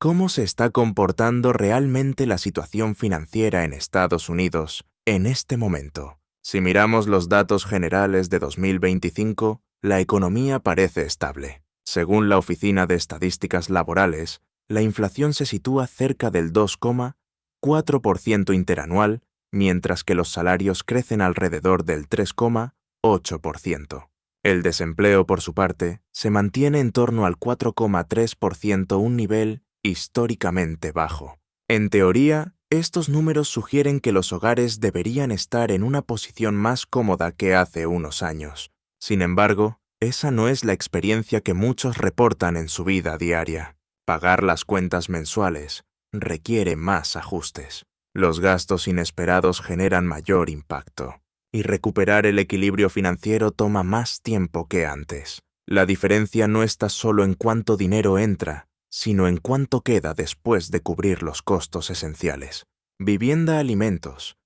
¿Cómo se está comportando realmente la situación financiera en Estados Unidos en este momento? Si miramos los datos generales de 2025, la economía parece estable. Según la Oficina de Estadísticas Laborales, la inflación se sitúa cerca del 2,4% interanual, mientras que los salarios crecen alrededor del 3,8%. El desempleo, por su parte, se mantiene en torno al 4,3%, un nivel históricamente bajo. En teoría, estos números sugieren que los hogares deberían estar en una posición más cómoda que hace unos años. Sin embargo, esa no es la experiencia que muchos reportan en su vida diaria. Pagar las cuentas mensuales requiere más ajustes. Los gastos inesperados generan mayor impacto, y recuperar el equilibrio financiero toma más tiempo que antes. La diferencia no está solo en cuánto dinero entra, sino en cuánto queda después de cubrir los costos esenciales. Vivienda, alimentos,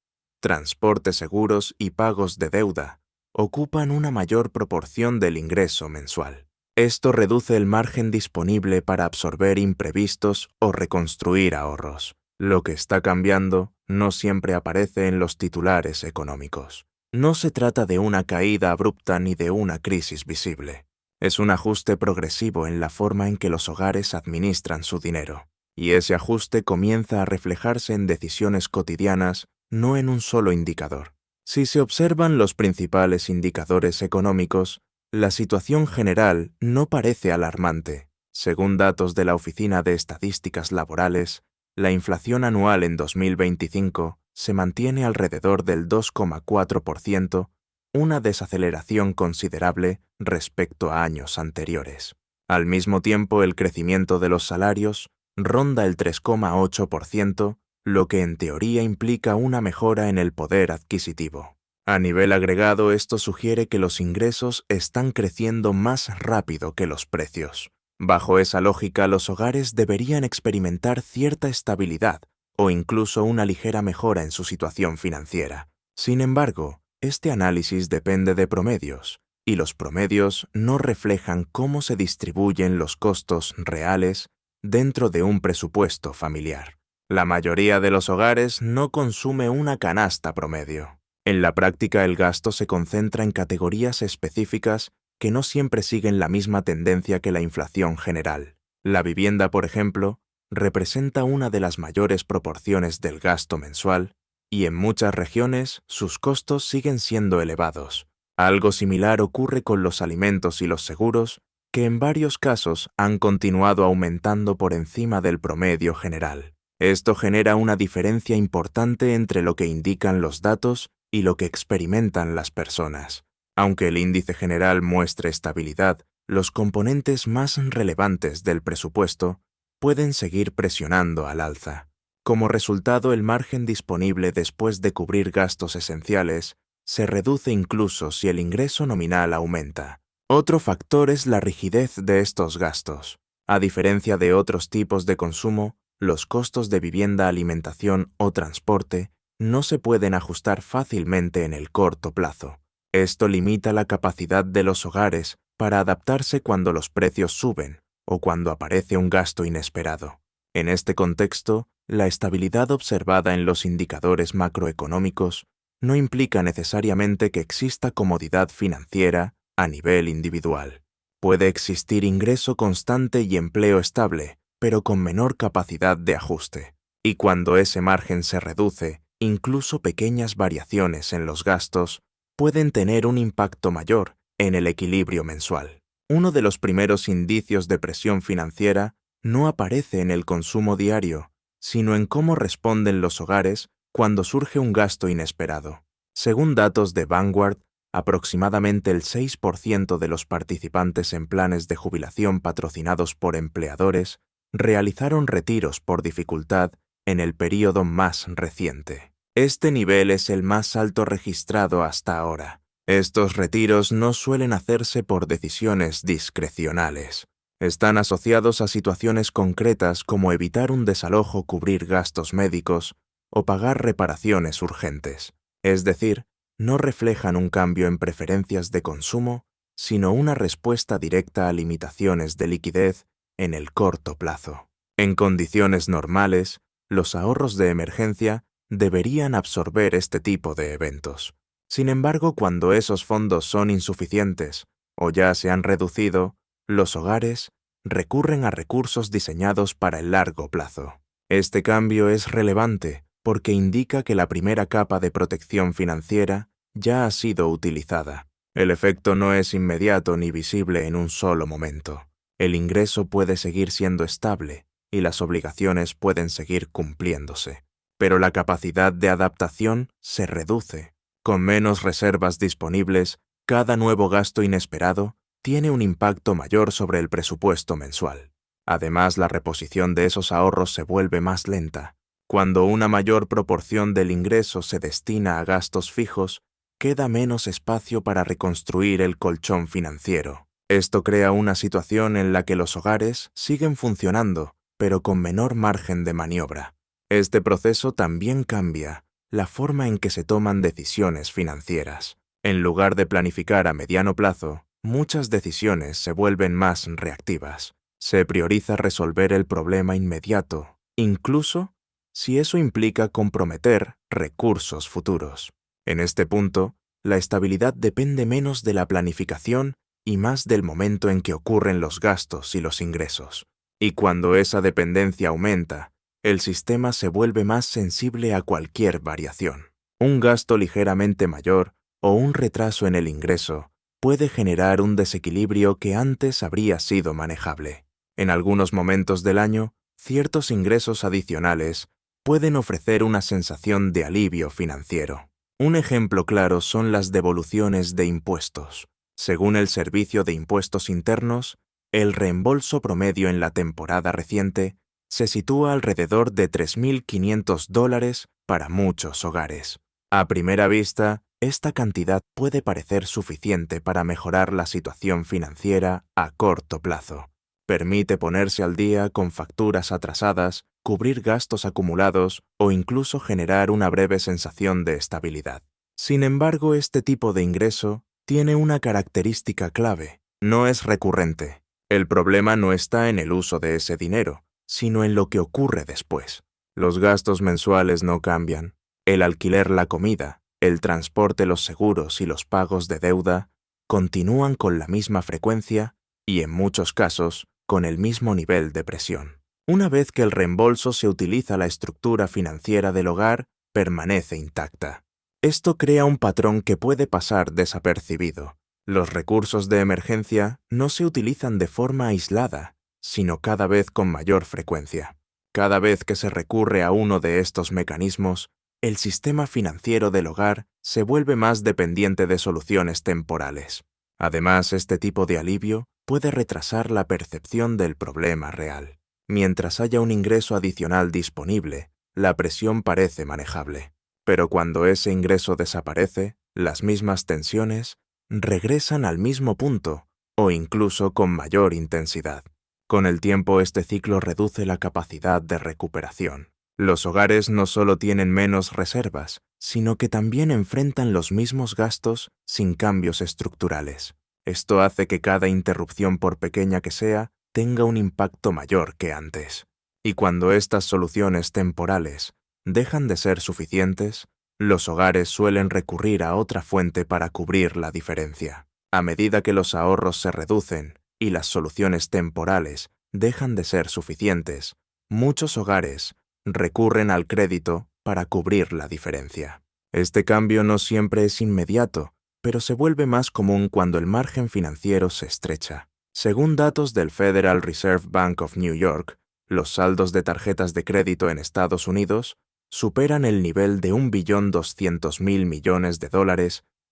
transporte, seguros y pagos de deuda ocupan una mayor proporción del ingreso mensual. Esto reduce el margen disponible para absorber imprevistos o reconstruir ahorros. Lo que está cambiando no siempre aparece en los titulares económicos. No se trata de una caída abrupta ni de una crisis visible. Es un ajuste progresivo en la forma en que los hogares administran su dinero, y ese ajuste comienza a reflejarse en decisiones cotidianas, no en un solo indicador. Si se observan los principales indicadores económicos, la situación general no parece alarmante. Según datos de la Oficina de Estadísticas Laborales, la inflación anual en 2025 se mantiene alrededor del 2,4%, una desaceleración considerable respecto a años anteriores. Al mismo tiempo, el crecimiento de los salarios ronda el 3,8%, lo que en teoría implica una mejora en el poder adquisitivo. A nivel agregado, esto sugiere que los ingresos están creciendo más rápido que los precios. Bajo esa lógica, los hogares deberían experimentar cierta estabilidad o incluso una ligera mejora en su situación financiera. Sin embargo, este análisis depende de promedios, y los promedios no reflejan cómo se distribuyen los costos reales dentro de un presupuesto familiar. La mayoría de los hogares no consume una canasta promedio. En la práctica, el gasto se concentra en categorías específicas que no siempre siguen la misma tendencia que la inflación general. La vivienda, por ejemplo, representa una de las mayores proporciones del gasto mensual, y en muchas regiones sus costos siguen siendo elevados. Algo similar ocurre con los alimentos y los seguros, que en varios casos han continuado aumentando por encima del promedio general. Esto genera una diferencia importante entre lo que indican los datos y lo que experimentan las personas. Aunque el índice general muestre estabilidad, los componentes más relevantes del presupuesto pueden seguir presionando al alza. Como resultado, el margen disponible después de cubrir gastos esenciales se reduce incluso si el ingreso nominal aumenta. Otro factor es la rigidez de estos gastos. A diferencia de otros tipos de consumo, los costos de vivienda, alimentación o transporte no se pueden ajustar fácilmente en el corto plazo. Esto limita la capacidad de los hogares para adaptarse cuando los precios suben o cuando aparece un gasto inesperado. En este contexto, la estabilidad observada en los indicadores macroeconómicos no implica necesariamente que exista comodidad financiera a nivel individual. Puede existir ingreso constante y empleo estable, pero con menor capacidad de ajuste. Y cuando ese margen se reduce, incluso pequeñas variaciones en los gastos pueden tener un impacto mayor en el equilibrio mensual. Uno de los primeros indicios de presión financiera no aparece en el consumo diario, sino en cómo responden los hogares cuando surge un gasto inesperado. Según datos de Vanguard, aproximadamente el 6% de los participantes en planes de jubilación patrocinados por empleadores realizaron retiros por dificultad en el período más reciente. Este nivel es el más alto registrado hasta ahora. Estos retiros no suelen hacerse por decisiones discrecionales. Están asociados a situaciones concretas como evitar un desalojo, cubrir gastos médicos o pagar reparaciones urgentes. Es decir, no reflejan un cambio en preferencias de consumo, sino una respuesta directa a limitaciones de liquidez en el corto plazo. En condiciones normales, los ahorros de emergencia deberían absorber este tipo de eventos. Sin embargo, cuando esos fondos son insuficientes o ya se han reducido, los hogares recurren a recursos diseñados para el largo plazo. Este cambio es relevante porque indica que la primera capa de protección financiera ya ha sido utilizada. El efecto no es inmediato ni visible en un solo momento. El ingreso puede seguir siendo estable y las obligaciones pueden seguir cumpliéndose, pero la capacidad de adaptación se reduce. Con menos reservas disponibles, cada nuevo gasto inesperado tiene un impacto mayor sobre el presupuesto mensual. Además, la reposición de esos ahorros se vuelve más lenta. Cuando una mayor proporción del ingreso se destina a gastos fijos, queda menos espacio para reconstruir el colchón financiero. Esto crea una situación en la que los hogares siguen funcionando, pero con menor margen de maniobra. Este proceso también cambia la forma en que se toman decisiones financieras. En lugar de planificar a mediano plazo, muchas decisiones se vuelven más reactivas. Se prioriza resolver el problema inmediato, incluso si eso implica comprometer recursos futuros. En este punto, la estabilidad depende menos de la planificación y más del momento en que ocurren los gastos y los ingresos. Y cuando esa dependencia aumenta, el sistema se vuelve más sensible a cualquier variación. Un gasto ligeramente mayor o un retraso en el ingreso puede generar un desequilibrio que antes habría sido manejable. En algunos momentos del año, ciertos ingresos adicionales pueden ofrecer una sensación de alivio financiero. Un ejemplo claro son las devoluciones de impuestos. Según el Servicio de Impuestos Internos, el reembolso promedio en la temporada reciente se sitúa alrededor de $3.500 para muchos hogares. A primera vista, esta cantidad puede parecer suficiente para mejorar la situación financiera a corto plazo. Permite ponerse al día con facturas atrasadas, cubrir gastos acumulados o incluso generar una breve sensación de estabilidad. Sin embargo, este tipo de ingreso tiene una característica clave: no es recurrente. El problema no está en el uso de ese dinero, sino en lo que ocurre después. Los gastos mensuales no cambian. El alquiler, la comida, el transporte, los seguros y los pagos de deuda continúan con la misma frecuencia y, en muchos casos, con el mismo nivel de presión. Una vez que el reembolso se utiliza, la estructura financiera del hogar permanece intacta. Esto crea un patrón que puede pasar desapercibido. Los recursos de emergencia no se utilizan de forma aislada, sino cada vez con mayor frecuencia. Cada vez que se recurre a uno de estos mecanismos, el sistema financiero del hogar se vuelve más dependiente de soluciones temporales. Además, este tipo de alivio puede retrasar la percepción del problema real. Mientras haya un ingreso adicional disponible, la presión parece manejable. Pero cuando ese ingreso desaparece, las mismas tensiones regresan al mismo punto o incluso con mayor intensidad. Con el tiempo, este ciclo reduce la capacidad de recuperación. Los hogares no solo tienen menos reservas, sino que también enfrentan los mismos gastos sin cambios estructurales. Esto hace que cada interrupción, por pequeña que sea, tenga un impacto mayor que antes. Y cuando estas soluciones temporales dejan de ser suficientes, los hogares suelen recurrir a otra fuente para cubrir la diferencia. A medida que los ahorros se reducen y las soluciones temporales dejan de ser suficientes, muchos hogares recurren al crédito para cubrir la diferencia. Este cambio no siempre es inmediato, pero se vuelve más común cuando el margen financiero se estrecha. Según datos del Federal Reserve Bank of New York, los saldos de tarjetas de crédito en Estados Unidos superan el nivel de $1.2 billón,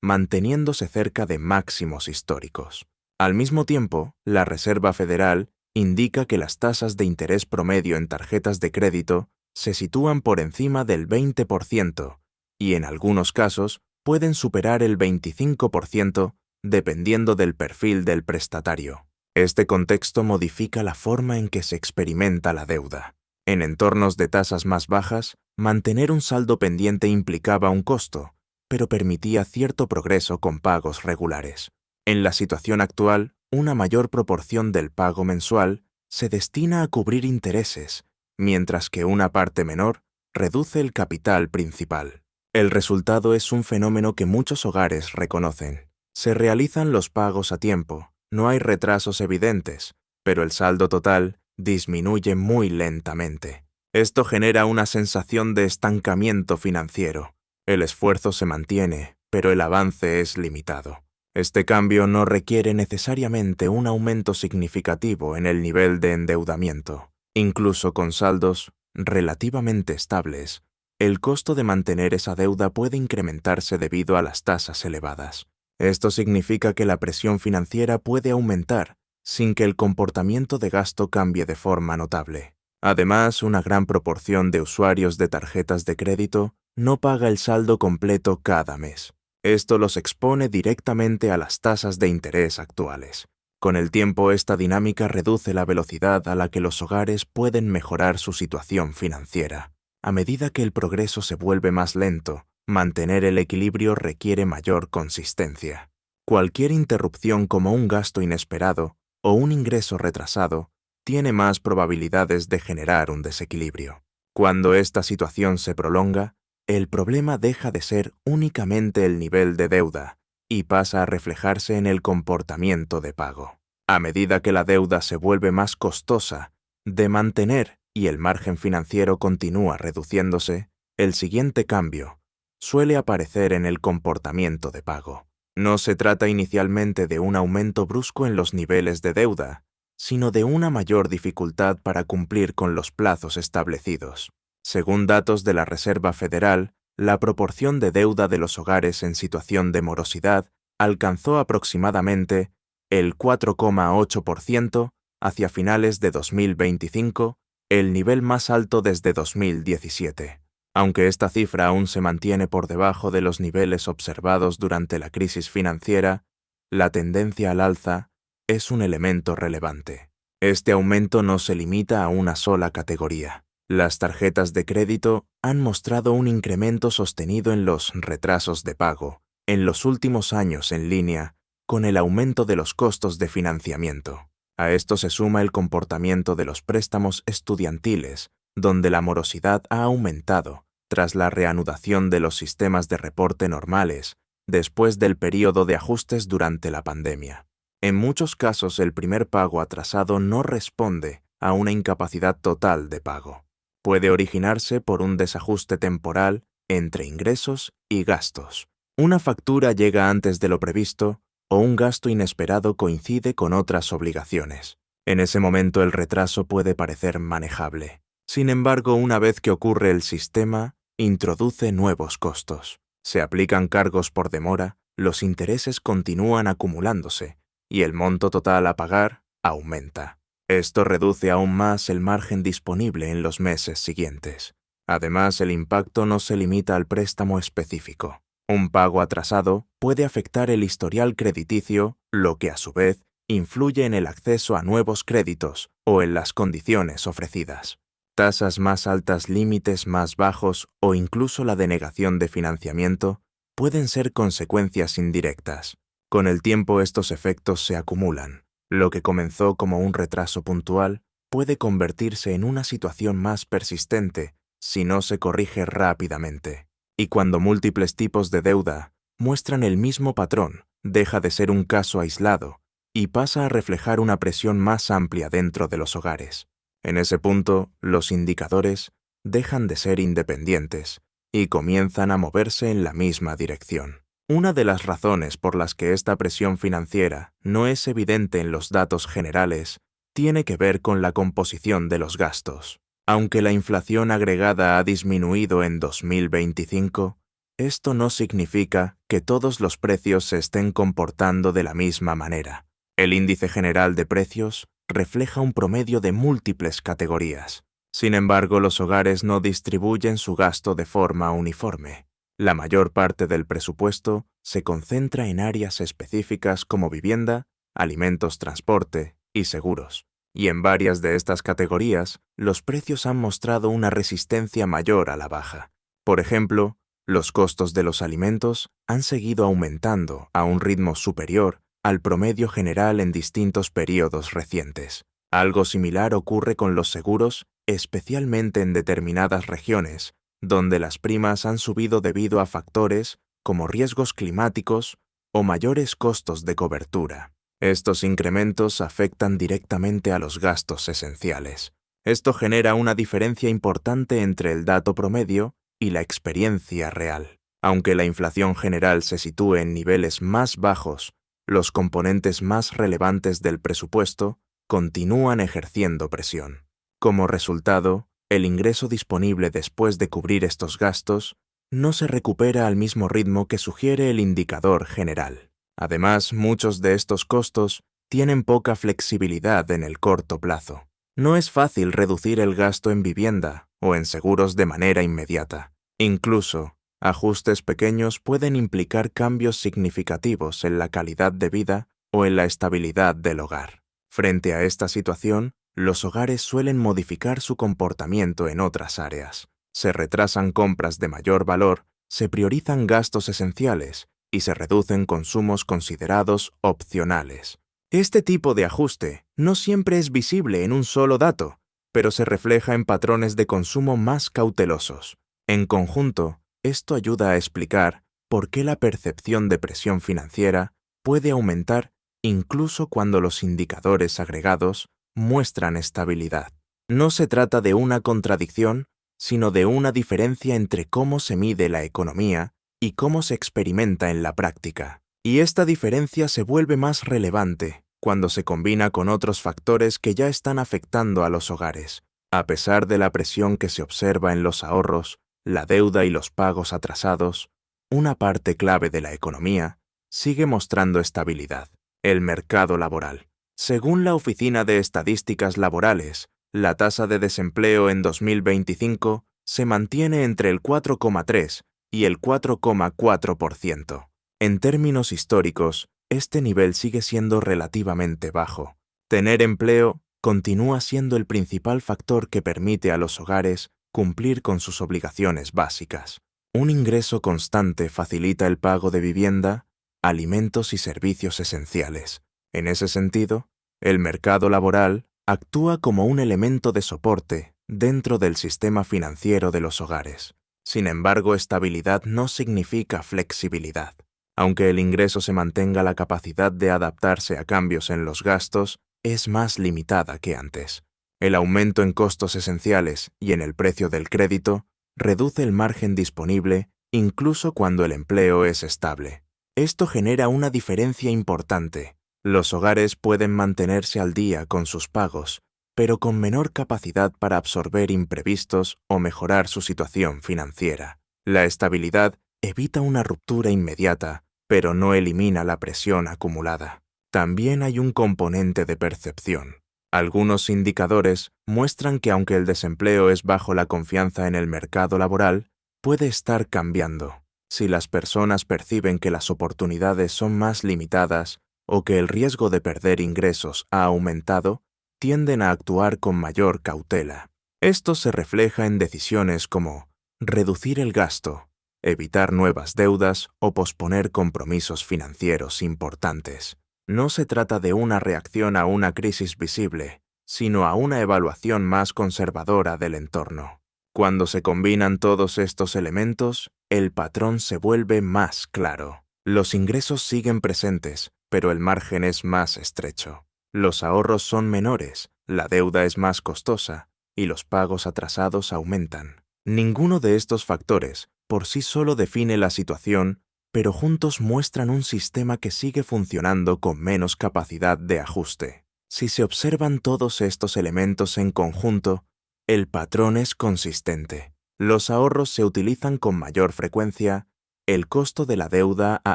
manteniéndose cerca de máximos históricos. Al mismo tiempo, la Reserva Federal indica que las tasas de interés promedio en tarjetas de crédito se sitúan por encima del 20% y en algunos casos pueden superar el 25% dependiendo del perfil del prestatario. Este contexto modifica la forma en que se experimenta la deuda. En entornos de tasas más bajas, mantener un saldo pendiente implicaba un costo, pero permitía cierto progreso con pagos regulares. En la situación actual, una mayor proporción del pago mensual se destina a cubrir intereses mientras que una parte menor reduce el capital principal. El resultado es un fenómeno que muchos hogares reconocen. Se realizan los pagos a tiempo, no hay retrasos evidentes, pero el saldo total disminuye muy lentamente. Esto genera una sensación de estancamiento financiero. El esfuerzo se mantiene, pero el avance es limitado. Este cambio no requiere necesariamente un aumento significativo en el nivel de endeudamiento. Incluso con saldos relativamente estables, el costo de mantener esa deuda puede incrementarse debido a las tasas elevadas. Esto significa que la presión financiera puede aumentar sin que el comportamiento de gasto cambie de forma notable. Además, una gran proporción de usuarios de tarjetas de crédito no paga el saldo completo cada mes. Esto los expone directamente a las tasas de interés actuales. Con el tiempo, esta dinámica reduce la velocidad a la que los hogares pueden mejorar su situación financiera. A medida que el progreso se vuelve más lento, mantener el equilibrio requiere mayor consistencia. Cualquier interrupción como un gasto inesperado o un ingreso retrasado tiene más probabilidades de generar un desequilibrio. Cuando esta situación se prolonga, el problema deja de ser únicamente el nivel de deuda y pasa a reflejarse en el comportamiento de pago. A medida que la deuda se vuelve más costosa de mantener y el margen financiero continúa reduciéndose, el siguiente cambio suele aparecer en el comportamiento de pago. No se trata inicialmente de un aumento brusco en los niveles de deuda, sino de una mayor dificultad para cumplir con los plazos establecidos. Según datos de la Reserva Federal, la proporción de deuda de los hogares en situación de morosidad alcanzó aproximadamente el 4,8% hacia finales de 2025, el nivel más alto desde 2017. Aunque esta cifra aún se mantiene por debajo de los niveles observados durante la crisis financiera, la tendencia al alza es un elemento relevante. Este aumento no se limita a una sola categoría. Las tarjetas de crédito han mostrado un incremento sostenido en los retrasos de pago en los últimos años en línea con el aumento de los costos de financiamiento. A esto se suma el comportamiento de los préstamos estudiantiles, donde la morosidad ha aumentado tras la reanudación de los sistemas de reporte normales después del período de ajustes durante la pandemia. En muchos casos, el primer pago atrasado no responde a una incapacidad total de pago. Puede originarse por un desajuste temporal entre ingresos y gastos. Una factura llega antes de lo previsto o un gasto inesperado coincide con otras obligaciones. En ese momento el retraso puede parecer manejable. Sin embargo, una vez que ocurre, el sistema introduce nuevos costos. Se aplican cargos por demora, los intereses continúan acumulándose y el monto total a pagar aumenta. Esto reduce aún más el margen disponible en los meses siguientes. Además, el impacto no se limita al préstamo específico. Un pago atrasado puede afectar el historial crediticio, lo que a su vez influye en el acceso a nuevos créditos o en las condiciones ofrecidas. Tasas más altas, límites más bajos o incluso la denegación de financiamiento pueden ser consecuencias indirectas. Con el tiempo estos efectos se acumulan. Lo que comenzó como un retraso puntual puede convertirse en una situación más persistente si no se corrige rápidamente. Y cuando múltiples tipos de deuda muestran el mismo patrón, deja de ser un caso aislado y pasa a reflejar una presión más amplia dentro de los hogares. En ese punto, los indicadores dejan de ser independientes y comienzan a moverse en la misma dirección. Una de las razones por las que esta presión financiera no es evidente en los datos generales tiene que ver con la composición de los gastos. Aunque la inflación agregada ha disminuido en 2025, esto no significa que todos los precios se estén comportando de la misma manera. El índice general de precios refleja un promedio de múltiples categorías. Sin embargo, los hogares no distribuyen su gasto de forma uniforme. La mayor parte del presupuesto se concentra en áreas específicas como vivienda, alimentos, transporte y seguros. Y en varias de estas categorías, los precios han mostrado una resistencia mayor a la baja. Por ejemplo, los costos de los alimentos han seguido aumentando a un ritmo superior al promedio general en distintos periodos recientes. Algo similar ocurre con los seguros especialmente en determinadas regiones, donde las primas han subido debido a factores como riesgos climáticos o mayores costos de cobertura. Estos incrementos afectan directamente a los gastos esenciales. Esto genera una diferencia importante entre el dato promedio y la experiencia real. Aunque la inflación general se sitúe en niveles más bajos, los componentes más relevantes del presupuesto continúan ejerciendo presión. Como resultado, el ingreso disponible después de cubrir estos gastos no se recupera al mismo ritmo que sugiere el indicador general. Además, muchos de estos costos tienen poca flexibilidad en el corto plazo. No es fácil reducir el gasto en vivienda o en seguros de manera inmediata. Incluso, ajustes pequeños pueden implicar cambios significativos en la calidad de vida o en la estabilidad del hogar. Frente a esta situación, los hogares suelen modificar su comportamiento en otras áreas. Se retrasan compras de mayor valor, se priorizan gastos esenciales y se reducen consumos considerados opcionales. Este tipo de ajuste no siempre es visible en un solo dato, pero se refleja en patrones de consumo más cautelosos. En conjunto, esto ayuda a explicar por qué la percepción de presión financiera puede aumentar incluso cuando los indicadores agregados muestran estabilidad. No se trata de una contradicción, sino de una diferencia entre cómo se mide la economía y cómo se experimenta en la práctica. Y esta diferencia se vuelve más relevante cuando se combina con otros factores que ya están afectando a los hogares. A pesar de la presión que se observa en los ahorros, la deuda y los pagos atrasados, una parte clave de la economía sigue mostrando estabilidad: el mercado laboral. Según la Oficina de Estadísticas Laborales, la tasa de desempleo en 2025 se mantiene entre el 4,3 y el 4,4%. En términos históricos, este nivel sigue siendo relativamente bajo. Tener empleo continúa siendo el principal factor que permite a los hogares cumplir con sus obligaciones básicas. Un ingreso constante facilita el pago de vivienda, alimentos y servicios esenciales. En ese sentido, el mercado laboral actúa como un elemento de soporte dentro del sistema financiero de los hogares. Sin embargo, estabilidad no significa flexibilidad. Aunque el ingreso se mantenga, la capacidad de adaptarse a cambios en los gastos es más limitada que antes. El aumento en costos esenciales y en el precio del crédito reduce el margen disponible incluso cuando el empleo es estable. Esto genera una diferencia importante. Los hogares pueden mantenerse al día con sus pagos, pero con menor capacidad para absorber imprevistos o mejorar su situación financiera. La estabilidad evita una ruptura inmediata, pero no elimina la presión acumulada. También hay un componente de percepción. Algunos indicadores muestran que aunque el desempleo es bajo, la confianza en el mercado laboral puede estar cambiando. Si las personas perciben que las oportunidades son más limitadas o que el riesgo de perder ingresos ha aumentado, tienden a actuar con mayor cautela. Esto se refleja en decisiones como reducir el gasto, evitar nuevas deudas o posponer compromisos financieros importantes. No se trata de una reacción a una crisis visible, sino a una evaluación más conservadora del entorno. Cuando se combinan todos estos elementos, el patrón se vuelve más claro. Los ingresos siguen presentes, pero el margen es más estrecho. Los ahorros son menores, la deuda es más costosa y los pagos atrasados aumentan. Ninguno de estos factores por sí solo define la situación, pero juntos muestran un sistema que sigue funcionando con menos capacidad de ajuste. Si se observan todos estos elementos en conjunto, el patrón es consistente. Los ahorros se utilizan con mayor frecuencia, el costo de la deuda ha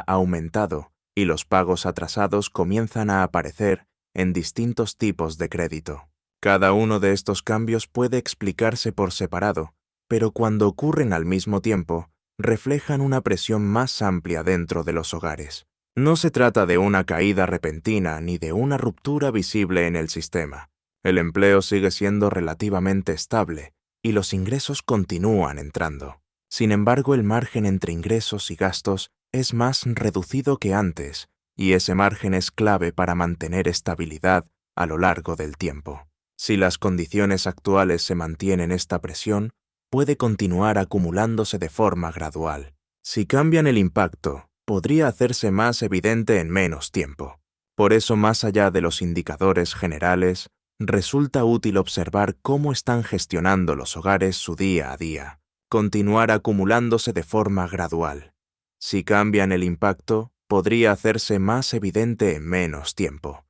aumentado y los pagos atrasados comienzan a aparecer en distintos tipos de crédito. Cada uno de estos cambios puede explicarse por separado, pero cuando ocurren al mismo tiempo, reflejan una presión más amplia dentro de los hogares. No se trata de una caída repentina ni de una ruptura visible en el sistema. El empleo sigue siendo relativamente estable y los ingresos continúan entrando. Sin embargo, el margen entre ingresos y gastos es más reducido que antes, y ese margen es clave para mantener estabilidad a lo largo del tiempo. Si las condiciones actuales se mantienen, esta presión puede continuar acumulándose de forma gradual. Si cambian el impacto, podría hacerse más evidente en menos tiempo. Por eso, más allá de los indicadores generales, resulta útil observar cómo están gestionando los hogares su día a día. Continuar acumulándose de forma gradual. Si cambian el impacto, podría hacerse más evidente en menos tiempo.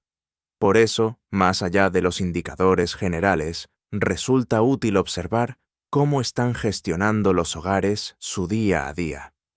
Por eso, más allá de los indicadores generales, resulta útil observar cómo están gestionando los hogares su día a día.